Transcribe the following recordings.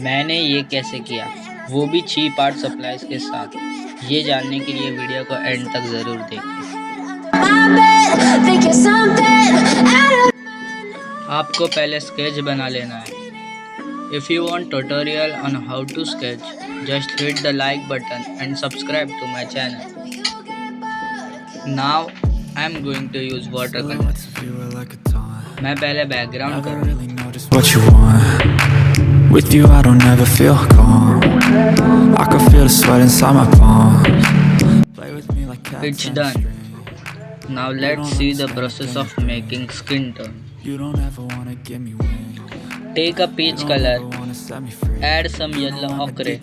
मैंने ये कैसे किया, वो भी चीप आर्ट सप्लाईज के साथ। ये जानने के लिए वीडियो को एंड तक ज़रूर देखें। आपको पहले स्केच बना लेना है। If you want tutorial on how to sketch, just hit the like button and subscribe to my channel. Now I am going to use water colour. मैं पहले बैकग्राउंड करूँगा। With you I don't ever feel calm. I can feel the sweat inside my palms. Play with me like cats. It's done. Now let's see the process of making skin tone. You don't ever wanna give me wings. Take a peach color, add some yellow ochre,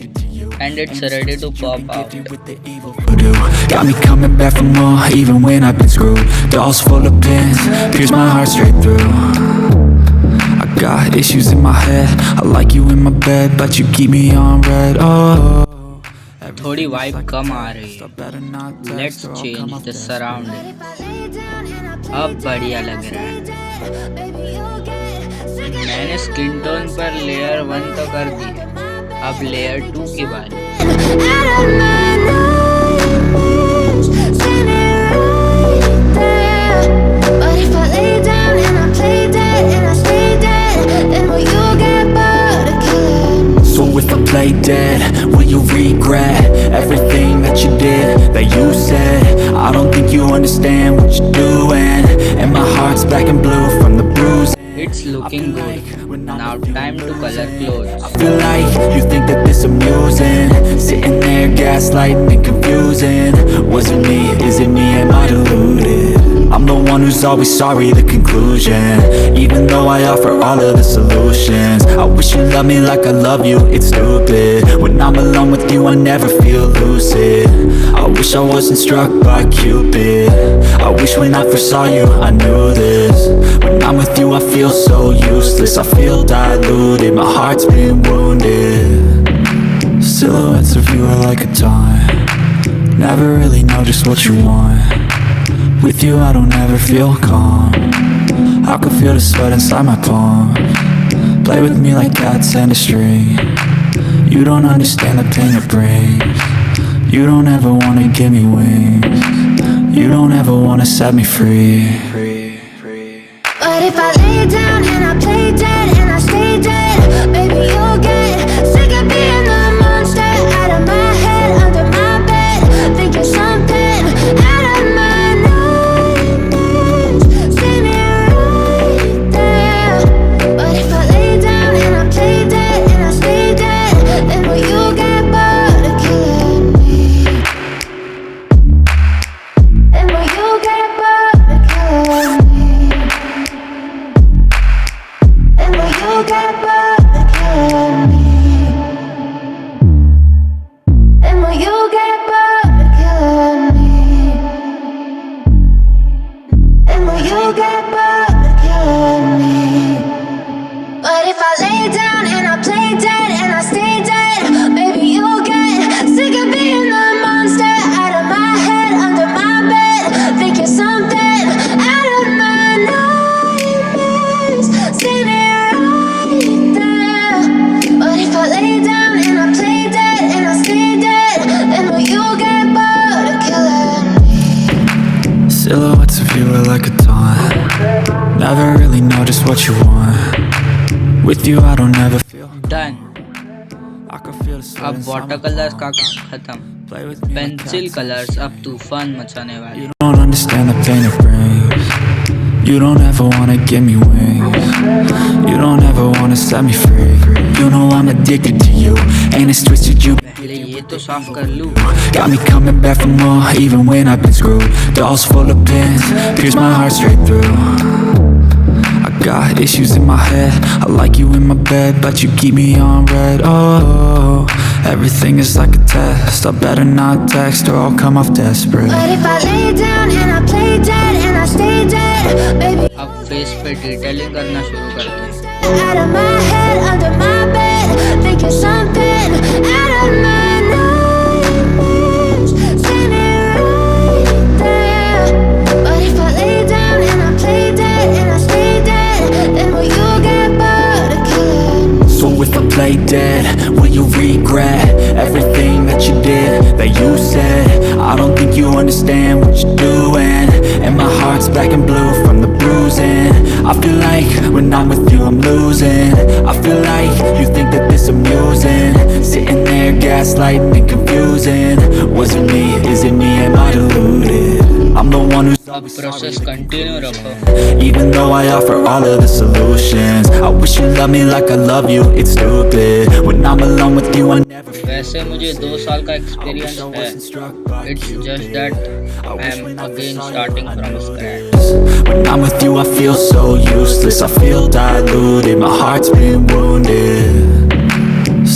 and it's ready to pop out. Got me coming back for more, even when I've been screwed. Dolls full of pins, pierce my heart straight through. Got issues in my head. I like you in my bed, but you keep me on red. Oh, थोड़ी vibe कम आ रही है। Let's change the surrounding. अब बढ़िया लग रहा है। मैंने skin tone पर लेयर 1 तो कर दी है, अब लेयर 2 की बारी। Play dead, will you regret everything that you did, that you said? I don't think you understand what you're doing, and my heart's black and blue from the bruise. It's looking good. Now time to color clothes. I feel like you think that this amusing, sitting there gaslighting and confusing. Was it me? Is it me? Am I deluded? I'm the one who's always sorry, the conclusion. Even though I offer all of the solutions, I wish you loved me like I love you, it's stupid. When I'm alone with you I never feel lucid. I wish I wasn't struck by Cupid. I wish when I first saw you I knew this. When I'm with you I feel so useless, I feel diluted, my heart's been wounded. Silhouettes of you are like a taunt, never really know just what you want. With you I don't ever feel calm, I can feel the sweat inside my palms. Play with me like cats and a string. You don't understand the pain it brings. You don't ever wanna give me wings. You don't ever wanna set me free. But if I lay down and I play dead and I stay dead, baby you'll get sick of being the monster out of my head, under my bed, thinking something out of my nightmares. See me right there. But if I lay down and I play dead and I stay dead, then will you get bored of killing me? Then will you get bored of killing me? You get bored of killing me. And will you get bored of killing me? And will you get bored of killing me? But if I lay down and I play dead and I stay dead, baby you'll get sick of being the monster out of my head, under my bed, thinking something out of my nightmares. See me but if I lay down and I play dead and I stay dead, then will you get bored of killing me? Silhouettes of you are like a taunt, never really know just what you want. With you I don't ever feel Done. I can feel the sweat अब inside water my colours का palms. काम खत्म। Play with me like pencil cats. Colours अब तूफान मचाने वाले। You don't understand the pain it brings. You don't ever wanna give me wings. You don't ever wanna set me free. You know I'm addicted to you, and it's twisted you. पहले ये तो साफ कर लूँ। Got me coming back for more, even when I've been screwed. Dolls full of pins, pierce my heart straight through. I got issues in my head. I like you in my bed, but you keep me on red. Oh, everything is like a test. I better not text or I'll come off desperate. But if I lay down and I play dead and I stay dead, baby अब face पे detailing करना शुरू करते हैं। out of my head, under my bed, thinking something out of my nightmares. See me right there. But if I lay down and I play dead and I stay dead, then will you get bored of killing me? So if I play dead? Will you regret everything that you did, that you said? I don't think you understand what you're doing, and my heart's black and blue from the bruising. I feel like when I'm with you I'm losing. I feel like you think that this amusing, sitting there gaslighting and confusing. Was it me? Is it me? Am I deluded? I'm the one who's अब process continue रखो. even though I offer all of the solutions. I wish you loved me like I love you. It's stupid when I'm alone with you. I never वैसे मुझे 2 साल का experience है. It's just that I am again starting from scratch. When I'm with you I feel so useless. I feel diluted, my heart's been wounded.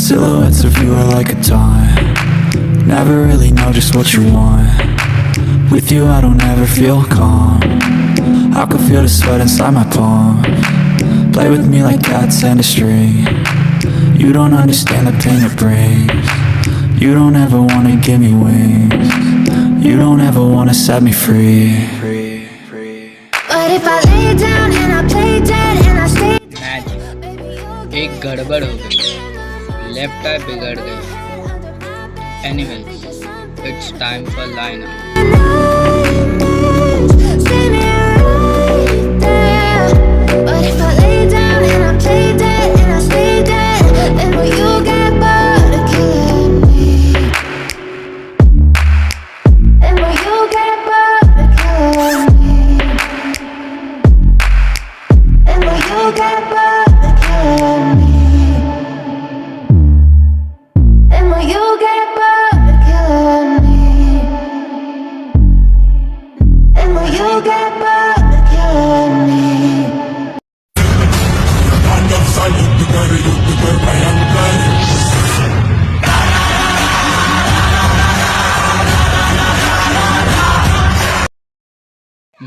Silhouettes of you are like a taunt. Never really know just what you want. With you I don't ever feel calm. I can feel the sweat inside my palm. Play with me like cats and a string. You don't understand the pain it brings. You don't ever wanna give me wings. You don't ever wanna set me free. But if I lay down and I play dead and I stay match एक गड़बड़ हो गई. Left आई बिगड़ गई. Anyways it's time for line up. But if I lay down and I play dead and I stay dead, then will you get bored of killing me? Then will you get bored of killing me? Then will you get bored of killing me? Then will you get bored of killing me? Then will you get bored of killing me?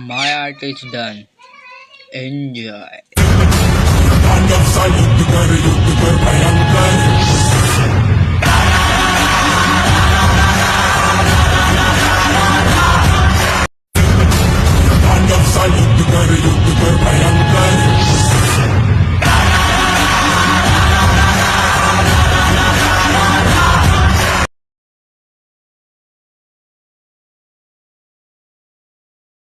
My art is done. Enjoy.